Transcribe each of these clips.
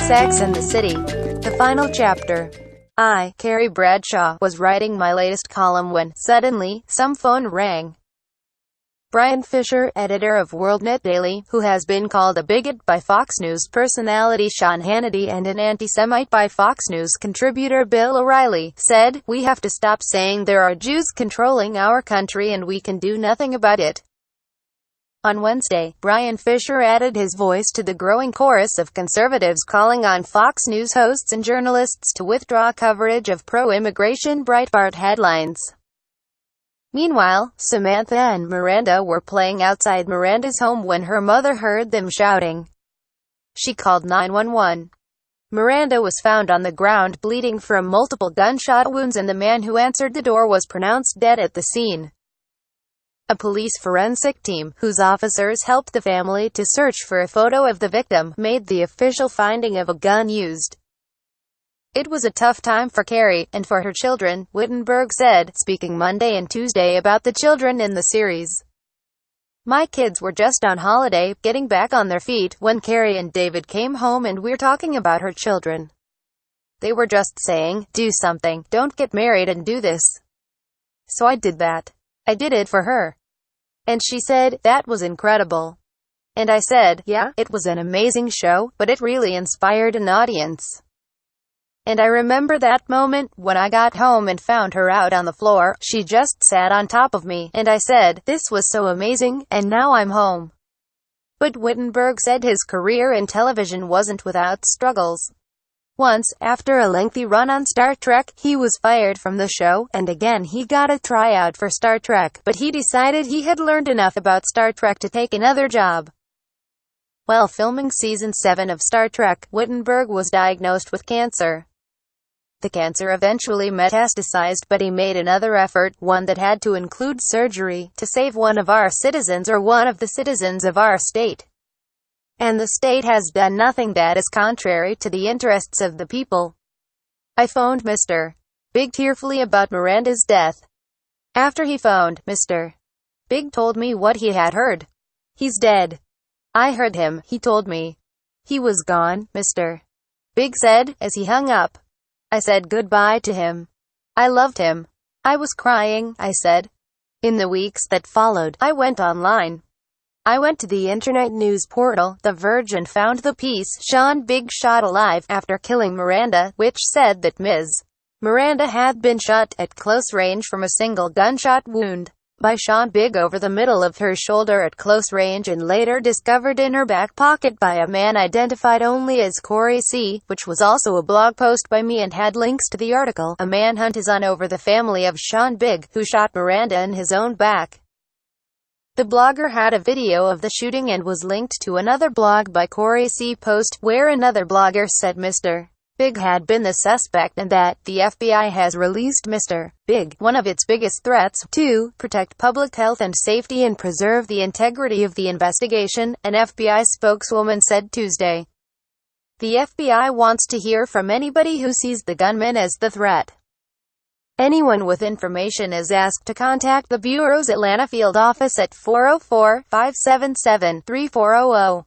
Sex and the City. The final chapter. I, Carrie Bradshaw, was writing my latest column when, suddenly, some phone rang. Brian Fisher, editor of WorldNet Daily, who has been called a bigot by Fox News personality Sean Hannity and an anti-Semite by Fox News contributor Bill O'Reilly, said, "We have to stop saying there are Jews controlling our country and we can do nothing about it." On Wednesday, Brian Fisher added his voice to the growing chorus of conservatives calling on Fox News hosts and journalists to withdraw coverage of pro-immigration Breitbart headlines. Meanwhile, Samantha and Miranda were playing outside Miranda's home when her mother heard them shouting. She called 911. Miranda was found on the ground bleeding from multiple gunshot wounds and the man who answered the door was pronounced dead at the scene. A police forensic team, whose officers helped the family to search for a photo of the victim, made the official finding of a gun used. "It was a tough time for Carrie, and for her children," Wittenberg said, speaking Monday and Tuesday about the children in the series. "My kids were just on holiday, getting back on their feet, when Carrie and David came home and we're talking about her children. They were just saying, 'Do something, don't get married and do this.' So I did that. I did it for her. And she said, 'That was incredible.' And I said, 'Yeah, it was an amazing show, but it really inspired an audience.' And I remember that moment, when I got home and found her out on the floor, she just sat on top of me, and I said, 'This was so amazing, and now I'm home.'" But Wittenberg said his career in television wasn't without struggles. Once, after a lengthy run on Star Trek, he was fired from the show, and again he got a tryout for Star Trek, but he decided he had learned enough about Star Trek to take another job. While filming Season 7 of Star Trek, Wittenberg was diagnosed with cancer. The cancer eventually metastasized, but he made another effort, one that had to include surgery, to save one of our citizens or one of the citizens of our state. And the state has done nothing that is contrary to the interests of the people. I phoned Mr. Big tearfully about Miranda's death. After he phoned, Mr. Big told me what he had heard. "He's dead. I heard him," he told me. "He was gone," Mr. Big said, as he hung up. "I said goodbye to him. I loved him. I was crying," I said. In the weeks that followed, I went online. I went to the internet news portal, The Verge, and found the piece, "Sean Big Shot Alive After Killing Miranda," which said that Ms. Miranda had been shot at close range from a single gunshot wound by Sean Big over the middle of her shoulder at close range and later discovered in her back pocket by a man identified only as Corey C., which was also a blog post by me and had links to the article. A manhunt is on over the family of Sean Big, who shot Miranda in his own back. The blogger had a video of the shooting and was linked to another blog by Corey C. post, where another blogger said Mr. Big had been the suspect and that the FBI has released Mr. Big, one of its biggest threats, to protect public health and safety and preserve the integrity of the investigation, an FBI spokeswoman said Tuesday. The FBI wants to hear from anybody who sees the gunman as the threat. Anyone with information is asked to contact the Bureau's Atlanta field office at 404-577-3400.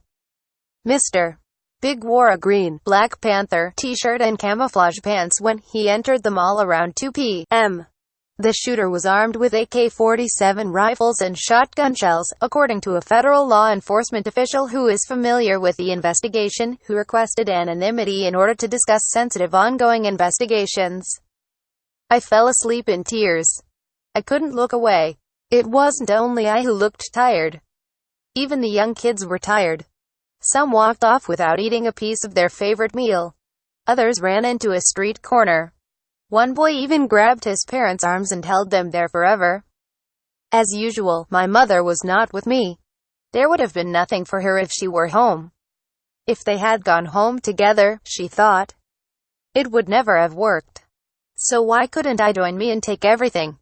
Mr. Big wore a green, Black Panther t-shirt and camouflage pants when he entered the mall around 2 p.m. The shooter was armed with AK-47 rifles and shotgun shells, according to a federal law enforcement official who is familiar with the investigation, who requested anonymity in order to discuss sensitive ongoing investigations. "I fell asleep in tears. I couldn't look away. It wasn't only I who looked tired. Even the young kids were tired. Some walked off without eating a piece of their favorite meal. Others ran into a street corner. One boy even grabbed his parents' arms and held them there forever. As usual, my mother was not with me. There would have been nothing for her if she were home. If they had gone home together, she thought, it would never have worked. So why couldn't I join me and take everything?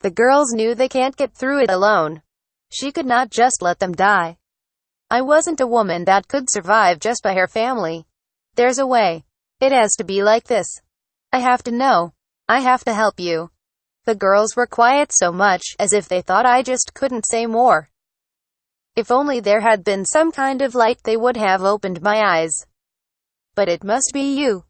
The girls knew they can't get through it alone. She could not just let them die. I wasn't a woman that could survive just by her family. There's a way. It has to be like this. I have to know. I have to help you." The girls were quiet so much, as if they thought I just couldn't say more. If only there had been some kind of light, they would have opened my eyes. but it must be you.